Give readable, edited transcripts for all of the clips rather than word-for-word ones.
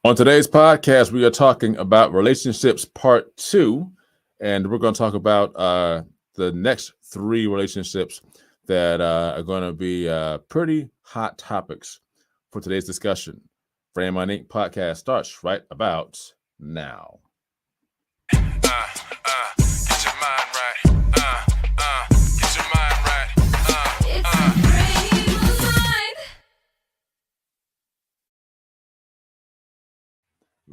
On today's podcast, we are talking about relationships part two, and we're going to talk about the next three relationships that are going to be pretty hot topics for today's discussion. Frame on Inc. podcast starts right about now. Get your mind right. Get your mind right. It's a frame of mind.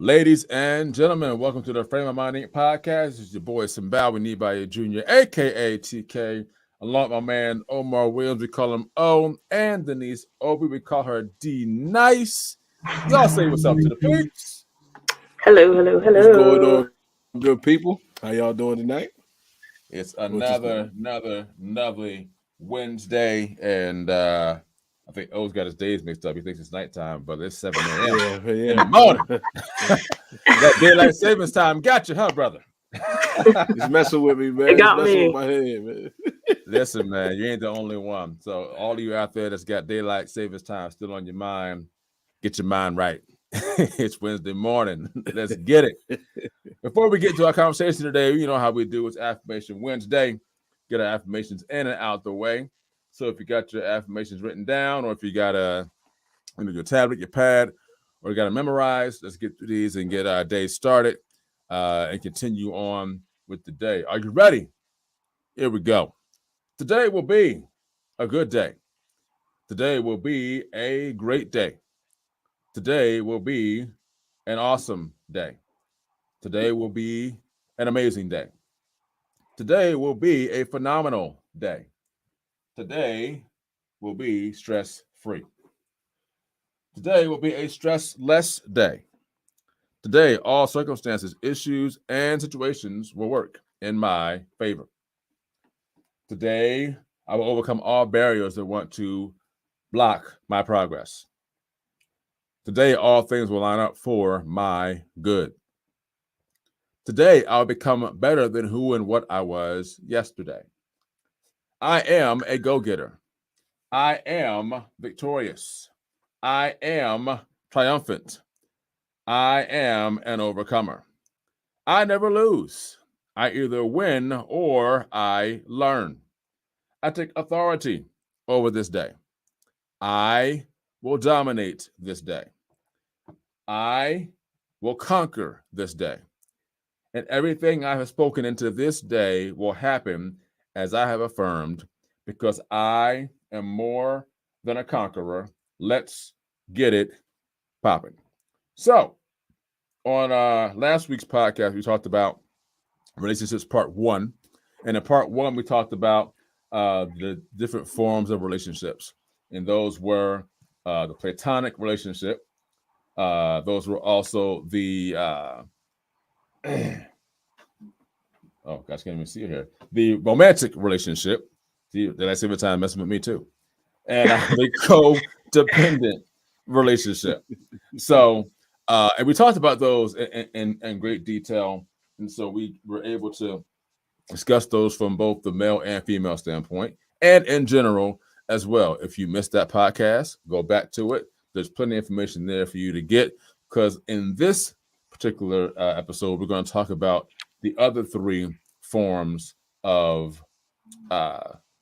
Ladies and gentlemen, welcome to the Frame of Mind Inc. podcast. This is your boy Simbao. We need by your junior, aka TK, along with my man Omar Williams. We call him O, and Denise Obi. We call her D Nice. Y'all say what's up to the peeps. Hello. What's going on, good people? How y'all doing tonight? It's another lovely Wednesday, and I think O's got his days mixed up. He thinks it's nighttime, but it's 7 a.m. in the morning. That daylight savings time got you, huh, brother? It's messing with me, man. It got messing me. with my head, man. Listen, man, you ain't the only one. So all of you out there that's got daylight savings time still on your mind, get your mind right. It's Wednesday morning. Let's get it. Before we get to our conversation today, you know how we do. It's Affirmation Wednesday. Get our affirmations in and out the way. So if you got your affirmations written down, or if you got your tablet, your pad, or you got to memorize, let's get through these and get our day started and continue on with the day. Are you ready? Here we go. Today will be a good day. Today will be a great day. Today will be an awesome day. Today will be an amazing day. Today will be a phenomenal day. Today will be stress-free. Today will be a stress-less day. Today, all circumstances, issues, and situations will work in my favor. Today, I will overcome all barriers that want to block my progress. Today, all things will line up for my good. Today, I'll become better than who and what I was yesterday. I am a go-getter. I am victorious. I am triumphant. I am an overcomer. I never lose. I either win or I learn. I take authority over this day. I will dominate this day. I will conquer this day. And everything I have spoken into this day will happen as I have affirmed, because I am more than a conqueror. Let's get it popping. So, on last week's podcast, we talked about relationships part one. And in part one, we talked about the different forms of relationships. And those were the platonic relationship. Those were also the oh gosh, can't even see it here. The romantic relationship. See, did I say the time messing with me too? And the codependent relationship. So, and we talked about those in great detail. And so we were able to discuss those from both the male and female standpoint, and in general as well. If you missed that podcast, go back to it. There's plenty of information there for you to get, because in this particular episode, we're going to talk about the other three forms of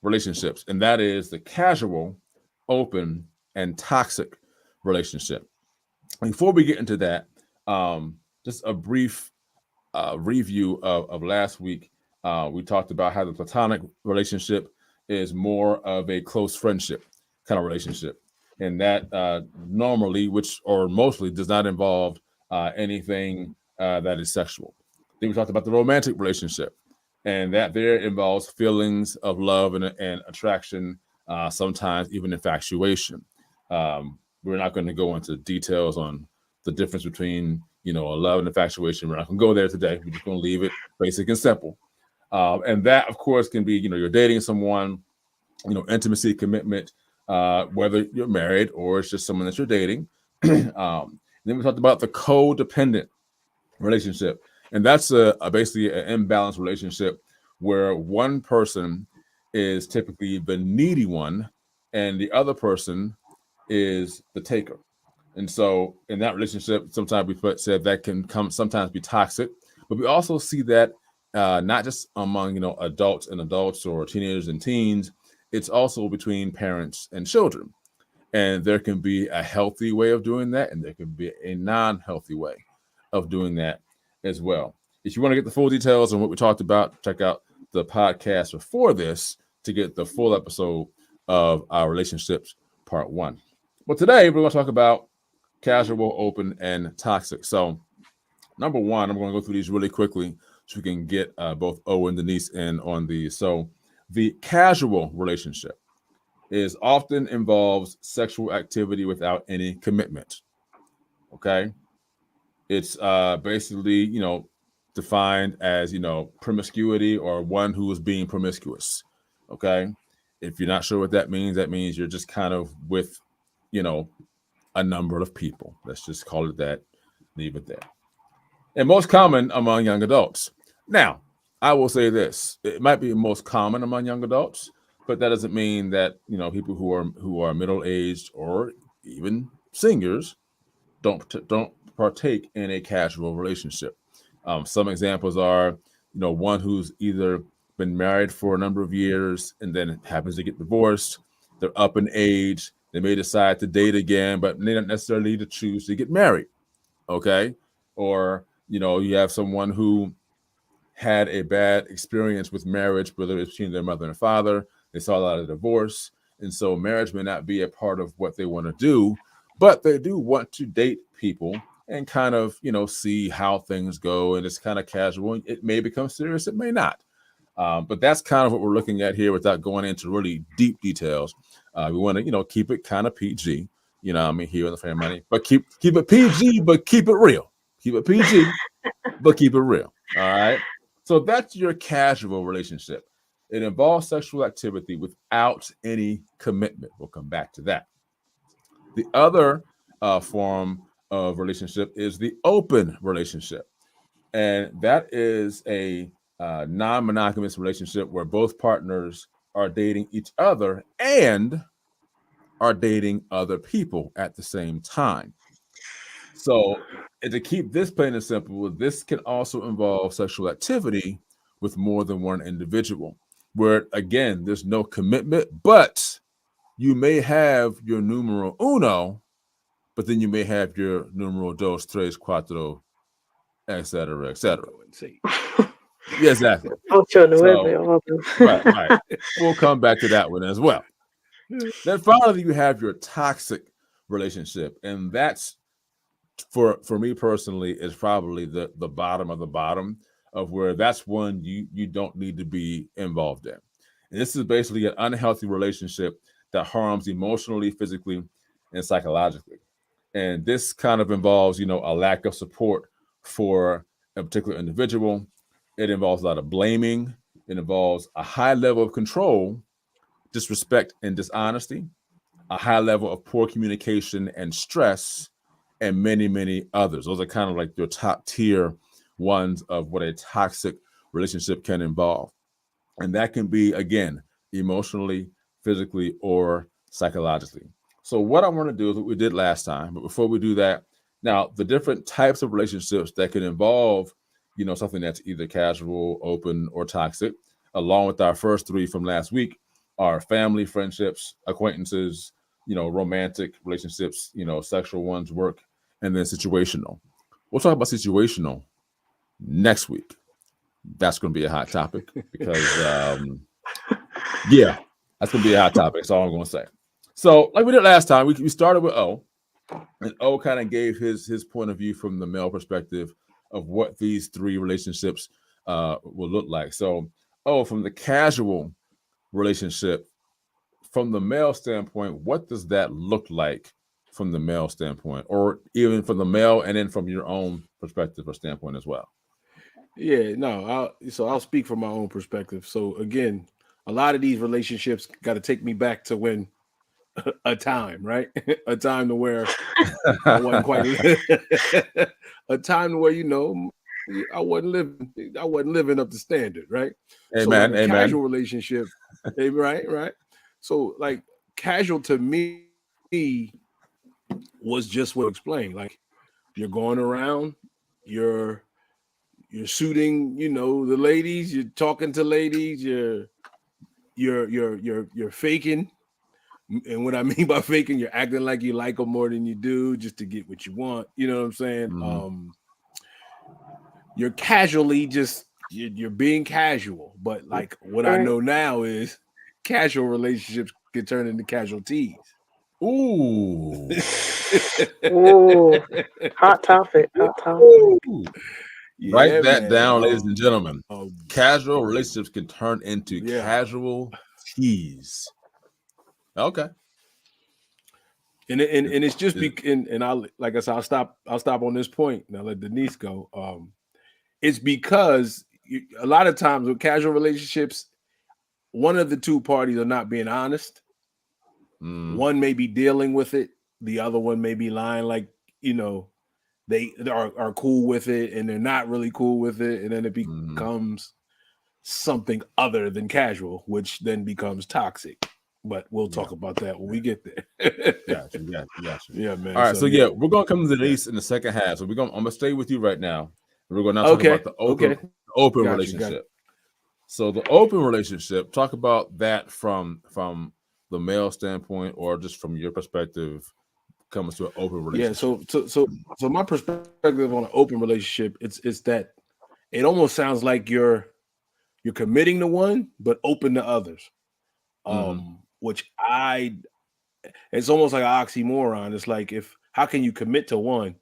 relationships, and that is the casual, open, and toxic relationship. Before we get into that, just a brief review of last week. We talked about how the platonic relationship is more of a close friendship kind of relationship, and that normally, or mostly, does not involve anything that is sexual. Then we talked about the romantic relationship, and that there involves feelings of love and attraction, sometimes even infatuation. We're not going to go into details on the difference between, a love and infatuation. We're not going to go there today. We're just going to leave it basic and simple. And that, of course, can be, you're dating someone, intimacy, commitment, whether you're married or it's just someone that you're dating. Then we talked about the codependent relationship. And that's basically an imbalanced relationship where one person is typically the needy one and the other person is the taker. And so in that relationship, sometimes we said that can sometimes be toxic, but we also see that not just among adults and adults or teenagers and teens, it's also between parents and children. And there can be a healthy way of doing that, and there can be a non-healthy way of doing that as well. If you want to get the full details on what we talked about, check out the podcast before this to get the full episode of our relationships part 1. But today we're going to talk about casual, open, and toxic. So number 1, I'm going to go through these really quickly so we can get both O and Denise in on these. So the casual relationship is often involves sexual activity without any commitment. Okay. It's basically, defined as, promiscuity or one who is being promiscuous. Okay. If you're not sure what that means you're just kind of with, a number of people. Let's just call it that, leave it there. And most common among young adults. Now, I will say this: it might be most common among young adults, but that doesn't mean that people who are middle aged or even seniors don't partake in a casual relationship. Some examples are, one who's either been married for a number of years and then happens to get divorced. They're up in age. They may decide to date again, but they don't necessarily need to choose to get married. Okay. Or, you have someone who had a bad experience with marriage, whether it's between their mother and father. They saw a lot of divorce. And so marriage may not be a part of what they want to do, but they do want to date people and kind of, see how things go. And it's kind of casual. It may become serious. It may not. But that's kind of what we're looking at here without going into really deep details. We want to, keep it kind of PG, here in the Family Money, but keep it PG, but keep it real. Keep it PG, but keep it real. All right. So that's your casual relationship. It involves sexual activity without any commitment. We'll come back to that. The other form of relationship is the open relationship. And that is a non-monogamous relationship where both partners are dating each other and are dating other people at the same time. So, and to keep this plain and simple, this can also involve sexual activity with more than one individual, where again, there's no commitment, but you may have your numero uno, but then you may have your numero dos, tres, cuatro, etc., etc. Yeah, exactly. So, right. We'll come back to that one as well. Then finally, you have your toxic relationship, and that's for me personally is probably the bottom of the bottom of where that's one you don't need to be involved in. And this is basically an unhealthy relationship that harms emotionally, physically, and psychologically. And this kind of involves, a lack of support for a particular individual. It involves a lot of blaming. It involves a high level of control, disrespect, and dishonesty, a high level of poor communication and stress, and many, many others. Those are kind of like your top tier ones of what a toxic relationship can involve. And that can be, again, emotionally, physically, or psychologically. So what I want to do is what we did last time. But before we do that, now the different types of relationships that can involve, something that's either casual, open, or toxic, along with our first 3 from last week, are family, friendships, acquaintances, romantic relationships, sexual ones, work, and then situational. We'll talk about situational next week. That's going to be a hot topic because, yeah, that's going to be a hot topic. That's all I'm going to say. So, like we did last time, we started with O, and O kind of gave his point of view from the male perspective of what these 3 relationships will look like. So, O, from the casual relationship, from the male standpoint, what does that look like from the male standpoint, or even from the male and then from your own perspective or standpoint as well? Yeah, no, I'll speak from my own perspective. So again, a lot of these relationships got to take me back to when a time, right? A time to where I wasn't quite a time to where I wasn't living up to standard, right? Amen, so like a amen. casual relationship, right. So like casual to me was just what I explained. Like you're going around, you're suiting, the ladies, you're talking to ladies, you're faking. And what I mean by faking, you're acting like you like them more than you do just to get what you want. You know what I'm saying? Mhm. You're casually just you're being casual. But like what I Right. know now is casual relationships can turn into casualties. Ooh. Ooh, hot topic. Hot topic. Ooh. Yeah, Write that man. down, ladies and gentlemen. Casual yeah. relationships can turn into Yeah. casual teas. Okay. And it's just and I'll, like I said, I'll stop on this point and I'll let Denise go. It's because a lot of times with casual relationships, one of the two parties are not being honest. One may be dealing with it, the other one may be lying, like they are cool with it and they're not really cool with it, and then it becomes something other than casual, which then becomes toxic. But we'll talk about that when we get there. Gotcha. Yeah, man. All right, so we're gonna come to Denise in the second half. So I'm gonna stay with you right now. We're gonna now talk about the open relationship. So the open relationship, talk about that from the male standpoint, or just from your perspective, comes to an open relationship. Yeah. So my perspective on an open relationship, it's that it almost sounds like you're committing to one but open to others. Which it's almost like an oxymoron. It's like, how can you commit to one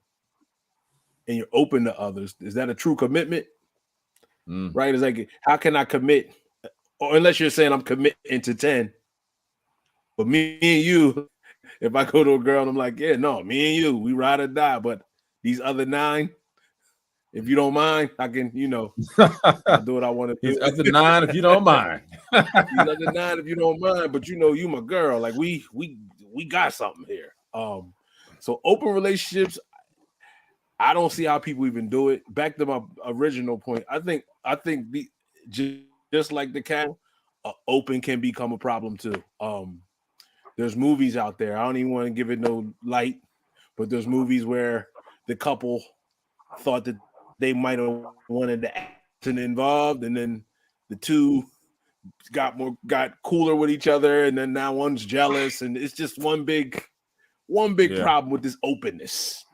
and you're open to others? Is that a true commitment? Right? It's like, how can I commit? Or unless you're saying I'm committing to 10, but me and you, if I go to a girl and I'm like, yeah, no, me and you, we ride or die. But these other 9, if you don't mind, I can, I'll do what I want to do. These other 9, if you don't mind. These other 9, if you don't mind, but you my girl. Like we got something here. So open relationships, I don't see how people even do it. Back to my original point, I think just like the cat, open can become a problem too. There's movies out there. I don't even want to give it no light, but there's movies where the couple thought that they might have wanted to act involved, and then the two got cooler with each other, and then now one's jealous, and it's just one big problem with this openness.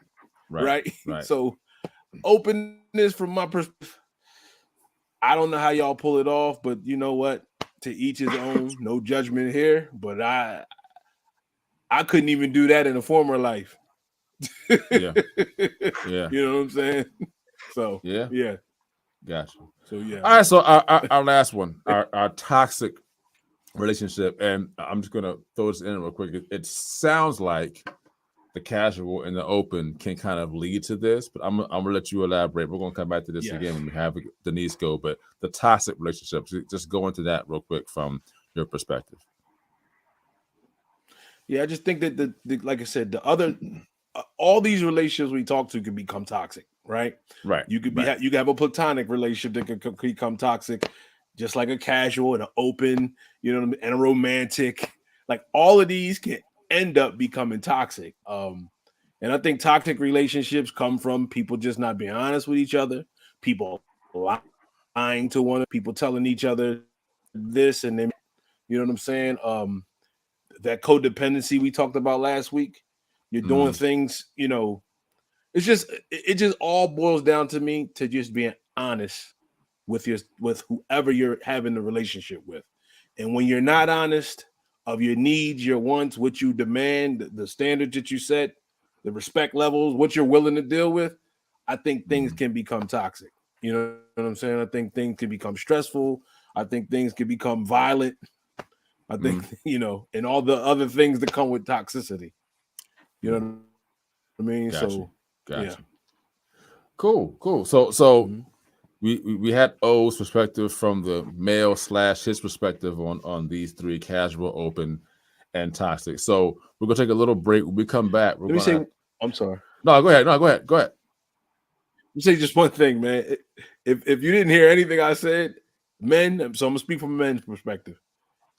Right? So openness from my perspective, I don't know how y'all pull it off, but you know what? To each his own, no judgment here. But I couldn't even do that in a former life. Yeah. You know what I'm saying? So yeah. Gotcha. So yeah. All right. So our last one, our toxic relationship, and I'm just gonna throw this in real quick. It sounds like the casual and the open can kind of lead to this, but I'm gonna let you elaborate. We're gonna come back to this again when we have Denise go. But the toxic relationships, just go into that real quick from your perspective. Yeah, I just think that the like I said, the other all these relationships we talk to can become toxic, right? Right. You could you could have a platonic relationship that could become toxic, just like a casual and an open, and a romantic. Like all of these can end up becoming toxic. And I think toxic relationships come from people just not being honest with each other, people lying to one, people telling each other this and then, you know what I'm saying? That codependency we talked about last week. You're doing things, it just all boils down to me to just being honest with whoever you're having the relationship with. And when you're not honest of your needs, your wants, what you demand, the standards that you set, the respect levels, what you're willing to deal with, I think things can become toxic. You know what I'm saying? I think things can become stressful. I think things can become violent. I think, and all the other things that come with toxicity. You know what I mean? Gotcha. So, yeah. Cool. So we had O's perspective from the male / his perspective on these 3: casual, open, and toxic. So we're gonna take a little break. When we come back, I'm sorry. No, go ahead. Go ahead. Let me say just one thing, man. If you didn't hear anything I said, men, so I'm gonna speak from a men's perspective.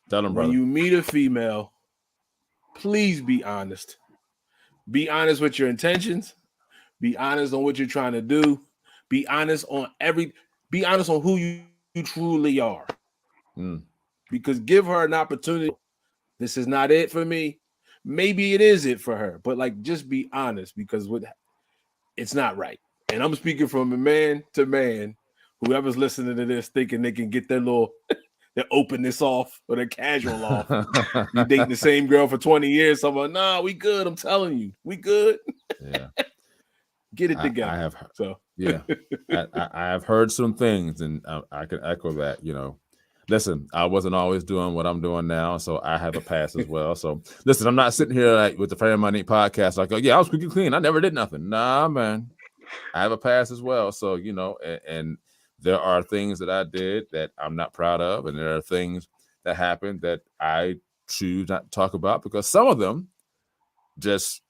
Tell them, when brother. you meet a female, please be honest. Be honest with your intentions. Be honest on what you're trying to do. Be honest on be honest on who you truly are. Because give her an opportunity. This is not it for me. Maybe it is it for her, but like just be honest because it's not right. And I'm speaking from a man to man. Whoever's listening to this thinking they can get their their openness off or their casual off. You dating the same girl for 20 years. So I'm like, nah, we good. I'm telling you, we good. Yeah. Get it together. I have, so yeah, I have heard some things, and I can echo that. Listen, I wasn't always doing what I'm doing now, so I have a past as well. So listen, I'm not sitting here like with the Frame of Mind Inc. podcast, like, oh yeah, I was squeaky clean. I never did nothing. Nah, man, I have a past as well. So and there are things that I did that I'm not proud of, and there are things that happened that I choose not to talk about because some of them just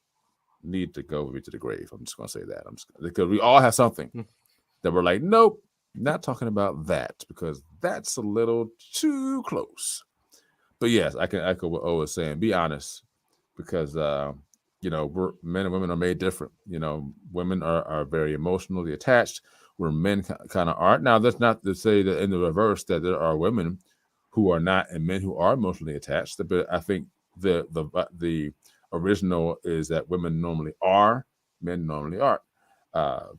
need to go with me to the grave. I'm just gonna say that. Because we all have something that we're like, nope, not talking about that because that's a little too close. But yes, I can echo what O is saying. Be honest, because we're men and women are made different. Women are very emotionally attached, where men kind of aren't. Now, that's not to say that in the reverse that there are women who are not and men who are emotionally attached. But I think the original is that women normally are, men normally aren't.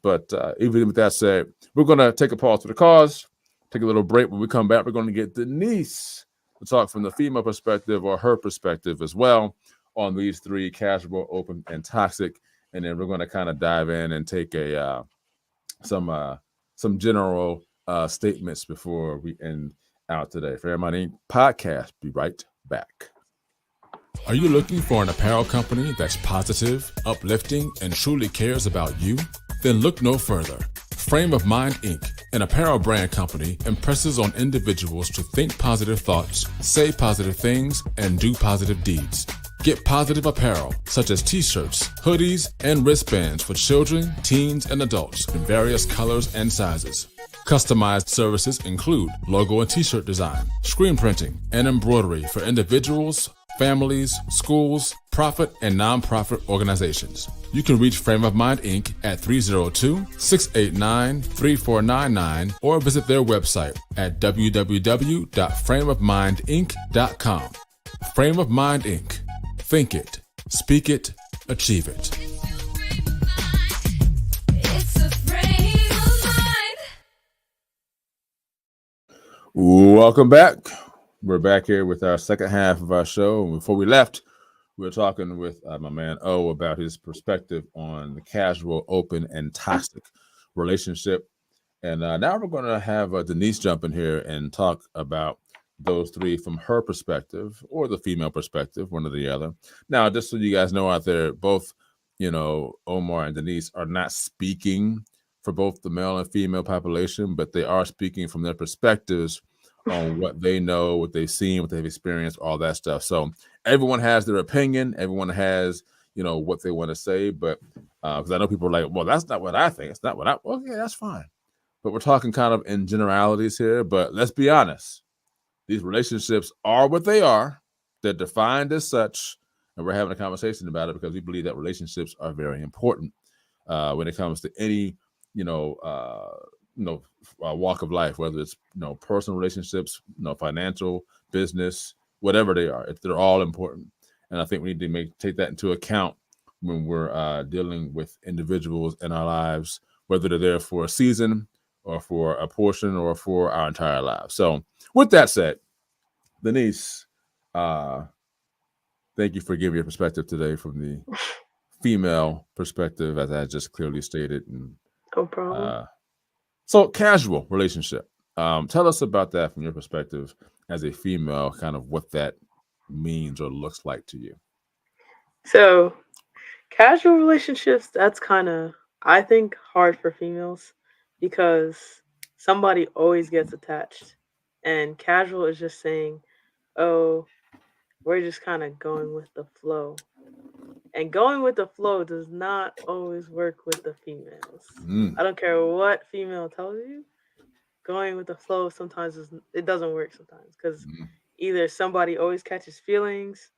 But even with that said, we're going to take a pause for the cause, take a little break. When we come back, we're going to get Denise to talk from the female perspective or her perspective as well on these three: casual, open, and toxic. And then we're going to kind of dive in and take some general statements before we end out today. Frame of Mind Inc. podcast. Be right back. Are you looking for an apparel company that's positive, uplifting, and truly cares about you? Then look no further. Frame of Mind Inc., an apparel brand company, impresses on individuals to think positive thoughts, say positive things, and do positive deeds. Get positive apparel, such as t-shirts, hoodies, and wristbands for children, teens, and adults in various colors and sizes. Customized services include logo and t-shirt design, screen printing, and embroidery for individuals, families, schools, profit, and nonprofit organizations. You can reach Frame of Mind Inc. at 302-689-3499 or visit their website at www.frameofmindinc.com. Frame of Mind Inc. Think it, speak it, achieve it. It's a frame of mind. Welcome back. We're back here with our second half of our show. And before we left, we were talking with my man O about his perspective on the casual, open, and toxic relationship. And now we're going to have Denise jump in here and talk about those three from her perspective or the female perspective, one or the other. Now, just so you guys know out there, both, Omar and Denise are not speaking for both the male and female population, but they are speaking from their perspectives on what they know, what they've seen, what they've experienced, all that stuff. So everyone has their opinion. Everyone has, what they want to say. But because I know people are like, well, that's not what I think. It's not what I, well, yeah, that's fine. But we're talking kind of in generalities here. But let's be honest. These relationships are what they are. They're defined as such. And we're having a conversation about it because we believe that relationships are very important when it comes to any, walk of life, whether it's personal relationships, financial, business, whatever they are. They're all important, and I think we need to take that into account when we're dealing with individuals in our lives, whether they're there for a season or for a portion or for our entire lives. So, with that said, Denise, thank you for giving your perspective today from the female perspective, as I just clearly stated. And No problem. so, casual relationship. Tell us about that from your perspective as a female, kind of what that means or looks like to you. So, casual relationships, that's kind of, I think, hard for females because somebody always gets attached. And casual is just saying, oh, we're just kind of going with the flow. And going with the flow does not always work with the females. I don't care what female tells you. Going with the flow sometimes it doesn't work sometimes because either somebody always catches feelings,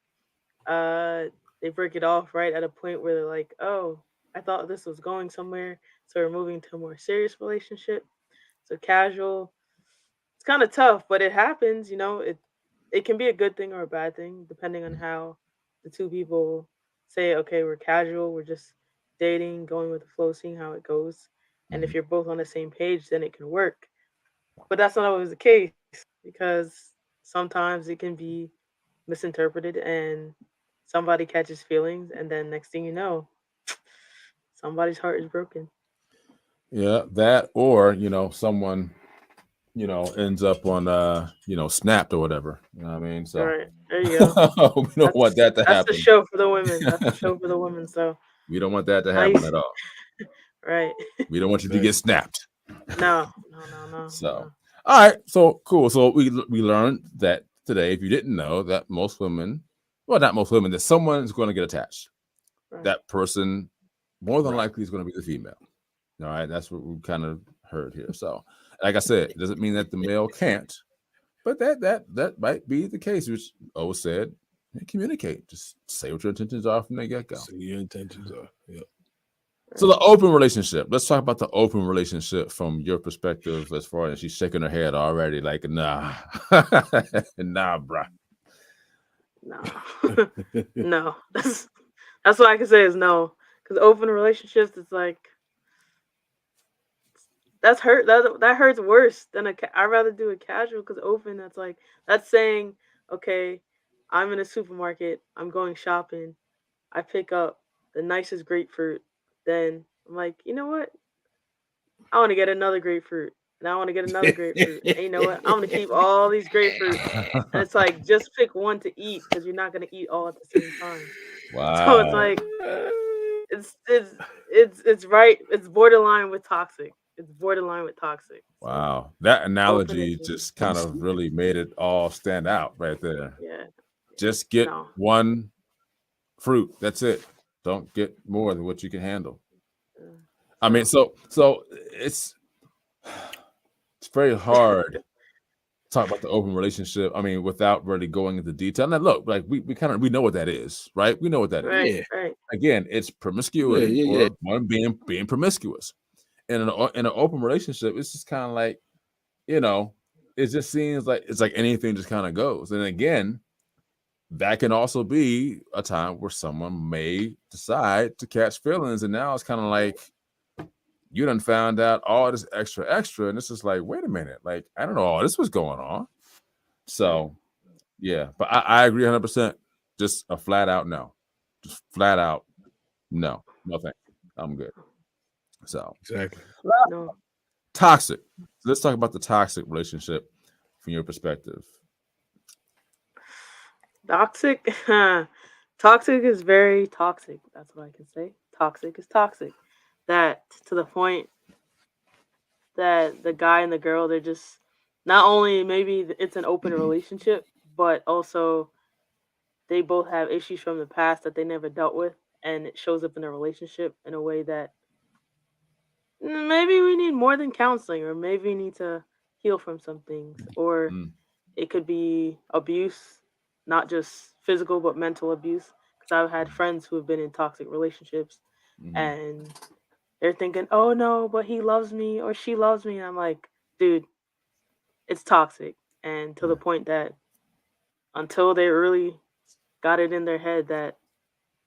they break it off right at a point where they're like, oh, I thought this was going somewhere, so we're moving to a more serious relationship. So casual, it's kind of tough, but it happens. It can be a good thing or a bad thing depending on how the two people say, okay, we're casual, we're just dating, going with the flow, seeing how it goes. And if Mhm. you're both on the same page, then it can work. But that's not always the case because sometimes it can be misinterpreted and somebody catches feelings, and then next thing you know, somebody's heart is broken. Yeah, that or someone ends up on snapped or whatever. You know what I mean? All So right, there you go. we don't want That's that to that's the happen. show for the women. That's the show for the women. So We don't want that to happen nice, at all. right? We don't want you to get snapped. No, no, no, no, So, no. all right, so cool. So we learned that today, if you didn't know, that most women, well, not most women, that someone is going to get attached. Right. That person, more than Right. likely, is going to be the female. All right, that's what we kind of heard here. So, like I said, it doesn't mean that the male can't, but that might be the case. Which O said, communicate. Just say what your intentions are from the get go. So your intentions are. Yep. So the open relationship. Let's talk about the open relationship from your perspective. As far as she's shaking her head already, like nah, nah, bruh. No, no. That's what I can say is no. Because open relationships, it's like that's hurt. That hurts worse than I'd rather do a casual because open. That's saying, okay, I'm in a supermarket. I'm going shopping. I pick up the nicest grapefruit. Then I'm like, you know what? I want to get another grapefruit, and I want to get another grapefruit. And you know what? I'm gonna keep all these grapefruits, and it's like just pick one to eat because you're not gonna eat all at the same time. So it's Wow, like it's it's it's right. It's borderline with toxic. It's borderline with toxic. So wow. That open analogy is just just kind of really made it all stand out right there. yeah. Just get No. one fruit. That's it. Don't get more than what you can handle. Uh, I mean, so it's very hard to talk about the open relationship. I mean, without really going into detail. Now, look, like we we know what that is, right? We know what that is. right, Yeah. right. Again, it's promiscuity Yeah. or one being promiscuous. And in an open relationship, it's just kind of like, it just seems like it's like anything just kind of goes. And again, that can also be a time where someone may decide to catch feelings, and now it's kind of like you done found out all this extra, and it's just like, wait a minute, like I don't know all this was going on. So yeah, but I agree 100%. Just a flat out no, just flat out no, thank you. I'm good. So Exactly. No. toxic. So let's talk about the toxic relationship from your perspective. Toxic. Toxic is very toxic. That's what I can say. Toxic is toxic. That to the point that the guy and the girl, they're just not only maybe it's an open relationship, but also they both have issues from the past that they never dealt with, and it shows up in a relationship in a way that maybe we need more than counseling, or maybe we need to heal from some things, or Mm, it could be abuse, not just physical but mental abuse. Because I've had friends who have been in toxic relationships, mhm. and they're thinking, "Oh no, but he loves me or she loves me." And I'm like, "Dude, it's toxic." And to the point that until they really got it in their head that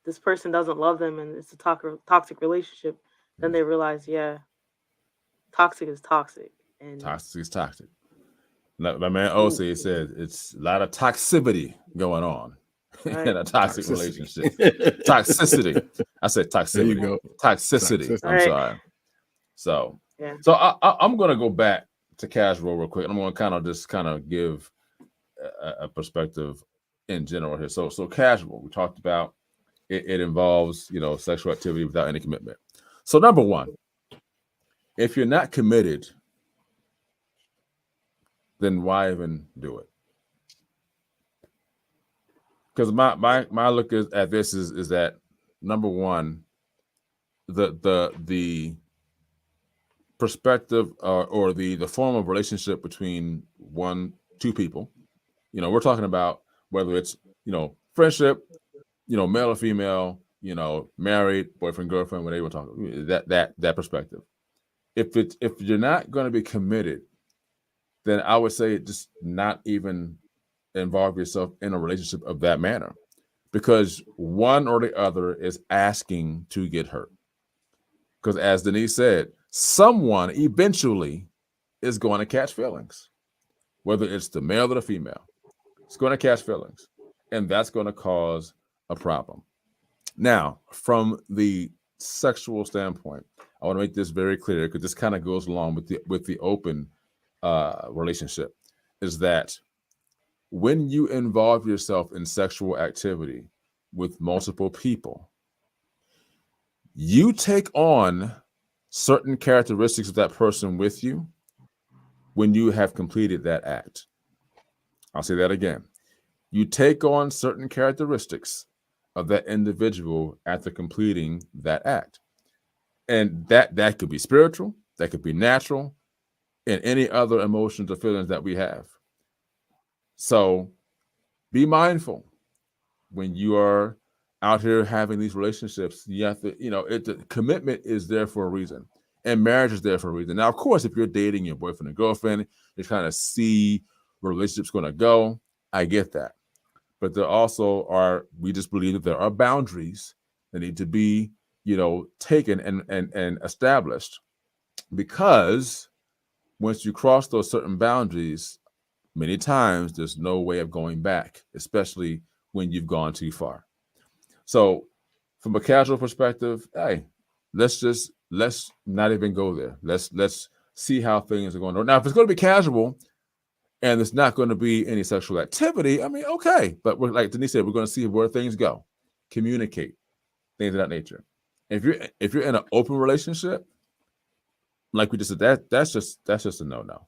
this person doesn't love them and it's a toxic relationship, then they realize, yeah, toxic is toxic. And Toxic is toxic. Like my man Osi said, it's a lot of toxicity going on right, in a toxic Toxicity. relationship. Toxicity. I said There you toxicity. go. Toxicity. Toxicity. I'm Right. sorry. So, yeah, I'm going to go back to casual real quick. I'm going to kind of give a perspective in general here. So casual. We talked about it involves sexual activity without any commitment. So number one, if you're not committed, then why even do it? Because my look at this is that number one, the perspective or the form of relationship between two people, we're talking about whether it's friendship, male or female, married, boyfriend, girlfriend, when they were talking, that perspective. If you're not going to be committed, then I would say just not even involve yourself in a relationship of that manner, because one or the other is asking to get hurt. Because as Denise said, someone eventually is going to catch feelings, whether it's the male or the female. It's going to catch feelings, and that's going to cause a problem. Now, from the sexual standpoint, I want to make this very clear, because this kind of goes along with the open relationship, is that when you involve yourself in sexual activity with multiple people, you take on certain characteristics of that person with you when you have completed that act. I'll say that again. You take on certain characteristics of that individual after completing that act. And that could be spiritual, that could be natural, and any other emotions or feelings that we have. So be mindful when you are out here having these relationships. You have to, the commitment is there for a reason, and marriage is there for a reason. Now, of course, if you're dating your boyfriend and girlfriend, you're trying to see where relationship's going to go. I get that. But there also we just believe that there are boundaries that need to be, taken and established, because once you cross those certain boundaries, many times there's no way of going back, especially when you've gone too far. So from a casual perspective, hey, let's not even go there. Let's see how things are going on. Now, if it's going to be casual and there's not going to be any sexual activity, I mean, okay. But we're, like Denise said, we're going to see where things go. Communicate, things of that nature. If you're in an open relationship, like we just said, that's just a no-no.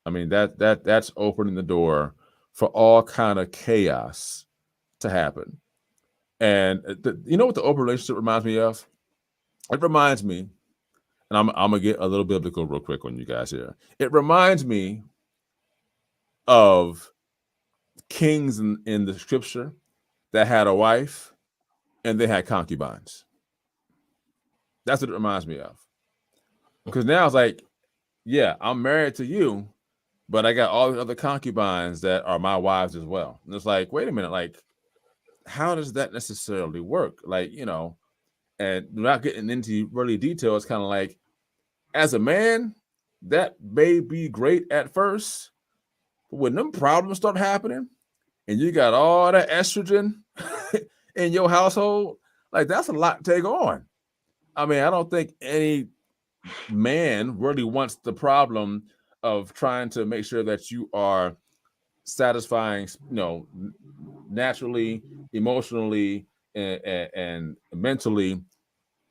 I mean, that's opening the door for all kind of chaos to happen. And you know what the open relationship reminds me of? It reminds me, and I'm gonna get a little biblical real quick on you guys here. It reminds me of kings in the scripture that had a wife and they had concubines. That's what it reminds me of. Because now it's like, yeah, I'm married to you, but I got all the other concubines that are my wives as well. And it's like, wait a minute, like, how does that necessarily work? Like, and without getting into really detail, it's kind of like, as a man, that may be great at first, but when them problems start happening and you got all that estrogen in your household, like, that's a lot to take on. I mean, I don't think any man really wants the problem of trying to make sure that you are satisfying, naturally, emotionally, and mentally,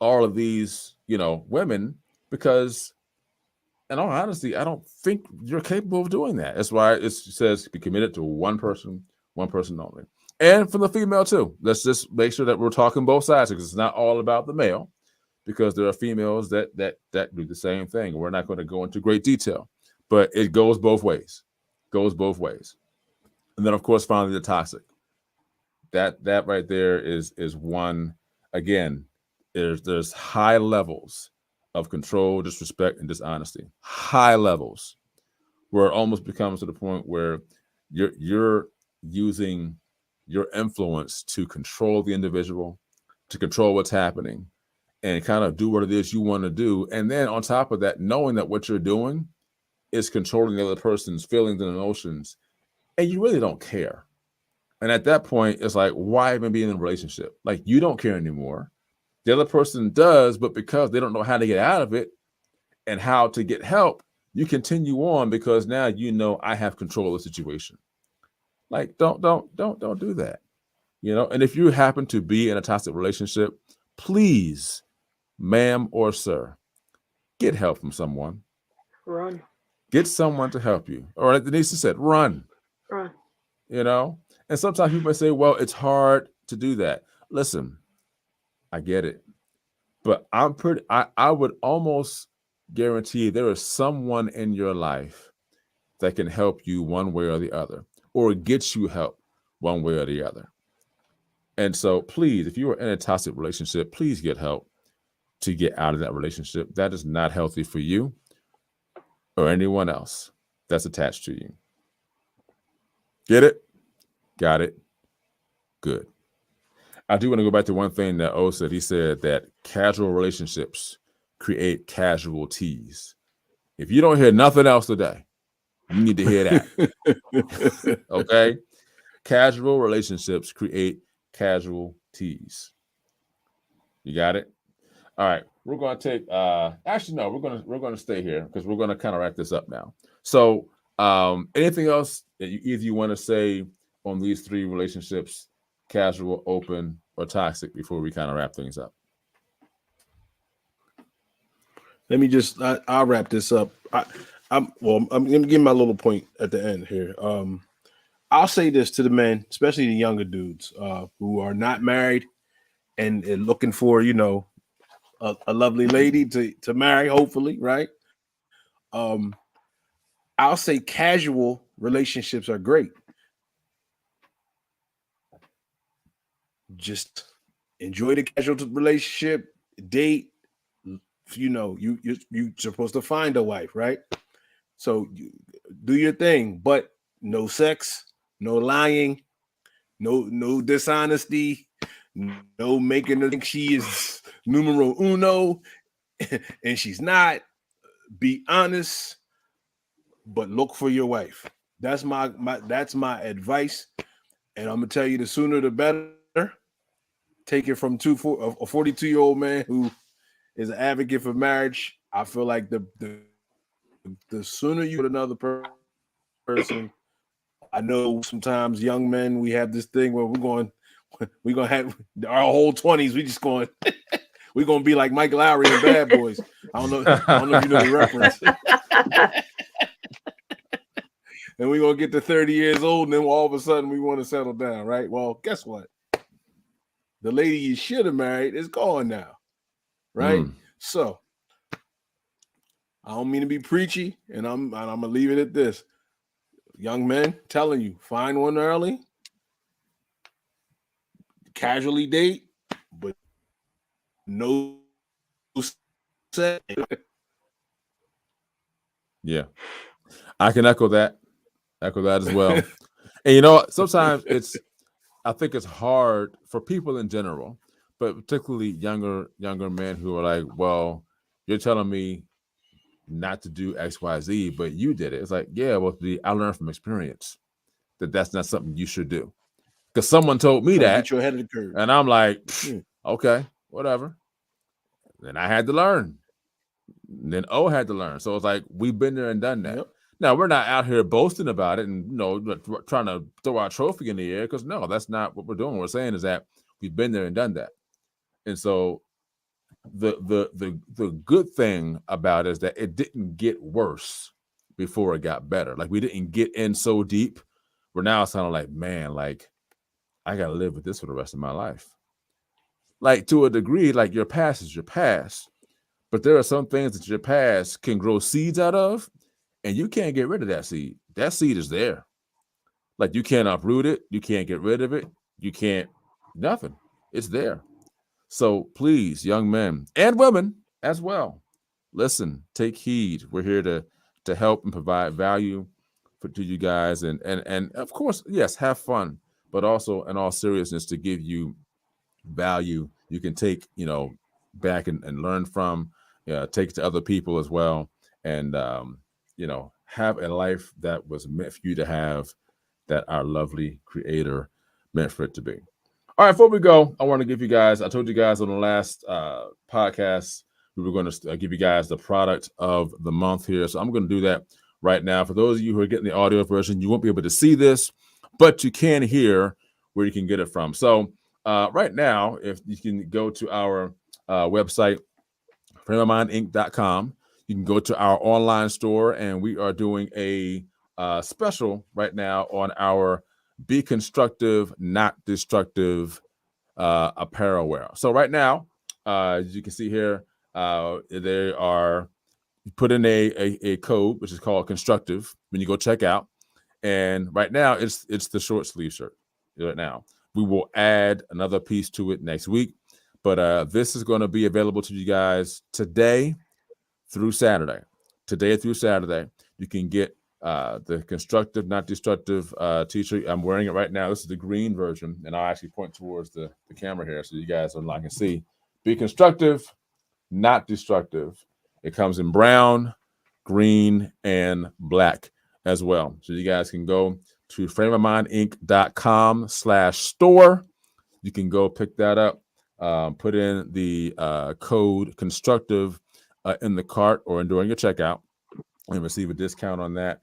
all of these, women, because in all honesty, I don't think you're capable of doing that. That's why it says be committed to one person only. And for the female too, let's just make sure that we're talking both sides, because it's not all about the male, because there are females that do the same thing. We're not going to go into great detail, but it goes both ways. And then, of course, finally, the toxic. That right there is one. Again, there's high levels of control, disrespect, and dishonesty. High levels, where it almost becomes to the point where you're using your influence to control the individual, to control what's happening, and kind of do what it is you want to do. And then on top of that, knowing that what you're doing is controlling the other person's feelings and emotions, and you really don't care. And at that point, it's like, why even be in a relationship? Like, you don't care anymore. The other person does, but because they don't know how to get out of it and how to get help, you continue on because now I have control of the situation. Like, don't do that. And if you happen to be in a toxic relationship, please, ma'am or sir, get help from someone. Run. Get someone to help you. Or like Denise said, run. Run. And sometimes people say, well, it's hard to do that. Listen, I get it. But I would almost guarantee there is someone in your life that can help you one way or the other, or get you help one way or the other. And so please, if you are in a toxic relationship, please get help to get out of that relationship. That is not healthy for you or anyone else that's attached to you. Get it? Got it? Good. I do want to go back to one thing that O said. He said that casual relationships create casualties. If you don't hear nothing else today, you need to hear that. Okay? Casual relationships create casualties. You got it? All right. We're going to take actually no, we're going to stay here because we're going to kind of wrap this up now. So, anything else that you want to say on these three relationships, casual, open, or toxic, before we kind of wrap things up? Let me just I'll wrap this up. I'm gonna give my little point at the end here. I'll say this to the men, especially the younger dudes who are not married and looking for, you know, a lovely lady to marry, hopefully, right? I'll say casual relationships are great. Just enjoy the casual relationship, date. You know, you're supposed to find a wife, right? So do your thing, but no sex, no lying, no dishonesty, no making her think she is numero uno and she's not. Be honest, but look for your wife. That's my my advice, and I'm gonna tell you, the sooner the better. Take it from a 42-year-old man who is an advocate for marriage. I feel like the sooner you with another person. I know sometimes young men, we have this thing where we're gonna have our whole 20s. We just going we're gonna be like Mike Lowry and Bad Boys. I don't know if you know the reference. And we're gonna get to 30 years old, and then all of a sudden we want to settle down, right? Well, guess what? The lady you should have married is gone now, right? So I don't mean to be preachy, and I'm gonna leave it at this. Young men, telling you, find one early, casually date, but no sex. Yeah, I can echo that as well. And you know what? Sometimes I think it's hard for people in general, but particularly younger men who are like, well, you're telling me not to do X, Y, Z, but you did it. It's like, yeah, well, I learned from experience that that's not something you should do. Because someone told me that, get you ahead of the curve. And I'm like, okay, whatever. Then I had to learn. And then O had to learn. So it's like, we've been there and done that. Yep. Now, we're not out here boasting about it and, you know, trying to throw our trophy in the air, because no, that's not what we're doing. What we're saying is that we've been there and done that. And so the good thing about it is that it didn't get worse before it got better. Like, we didn't get in so deep. We're now sounding like, man, like, I got to live with this for the rest of my life. Like, to a degree, like, your past is your past. But there are some things that your past can grow seeds out of, and you can't get rid of that seed. That seed is there. Like, you can't uproot it. You can't get rid of it. You can't, nothing. It's there. So please, young men and women as well, listen, take heed. We're here to help and provide value to you guys. And of course, yes, have fun, but also in all seriousness to give you value you can take, you know, back and learn from, take it to other people as well. And, you know, have a life that was meant for you to have, that our lovely Creator meant for it to be. All right, before we go, I want to give you guys, I told you guys on the last podcast, we were going to give you guys the product of the month here. So I'm going to do that right now. For those of you who are getting the audio version, you won't be able to see this, but you can hear where you can get it from. So right now, if you can go to our website, frameofmindinc.com, you can go to our online store, and we are doing a special right now on our Be Constructive, Not Destructive apparel wear. So right now, as you can see here, they are, you put in a code which is called Constructive when you go check out, and right now it's the short sleeve shirt right now. We will add another piece to it next week. But this is going to be available to you guys today through Saturday. Today through Saturday, you can get the constructive, not destructive t-shirt. I'm wearing it right now. This is the green version, and I'll actually point towards the camera here so you guys can see. Be constructive, not destructive. It comes in brown, green, and black as well. So you guys can go to frameofmindinc.com/store. You can go pick that up. Put in the code constructive in the cart or during your checkout and receive a discount on that.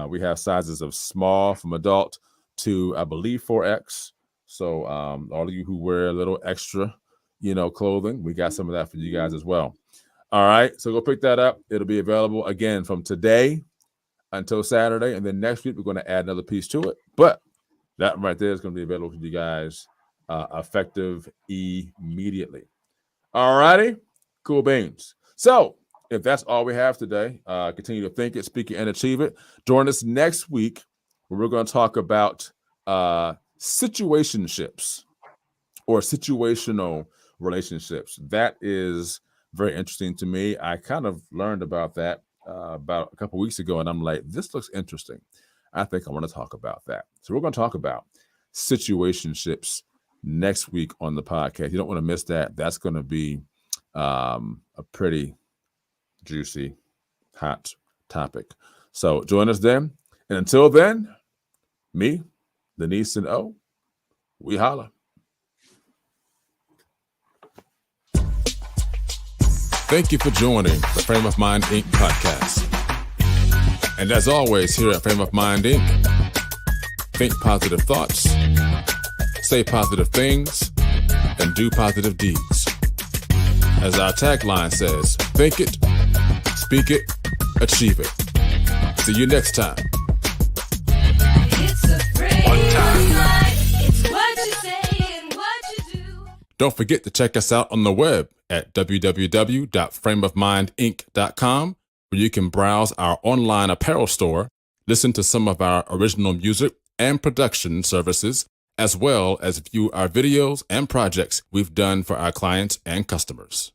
We have sizes of small from adult to, I believe, 4X. So all of you who wear a little extra, clothing, we got some of that for you guys as well. All right. So go pick that up. It'll be available again from today until Saturday. And then next week, we're going to add another piece to it. But that right there is going to be available for you guys effective immediately. All righty. Cool beans. So if that's all we have today, continue to think it, speak it, and achieve it. Join us next week where we're going to talk about situationships or situational relationships. That is very interesting to me. I kind of learned about that about a couple weeks ago, and I'm like, this looks interesting. I think I want to talk about that. So we're going to talk about situationships next week on the podcast. You don't want to miss that. That's going to be a pretty juicy, hot topic. So join us then. And until then, me, Denise, and O, we holla. Thank you for joining the Frame of Mind Inc. podcast. And as always, here at Frame of Mind Inc., think positive thoughts, say positive things, and do positive deeds. As our tagline says, think it, speak it, achieve it. See you next time. It's a frame of mind. It's what you say and what you do. Don't forget to check us out on the web at www.frameofmindinc.com, where you can browse our online apparel store, listen to some of our original music and production services, as well as view our videos and projects we've done for our clients and customers.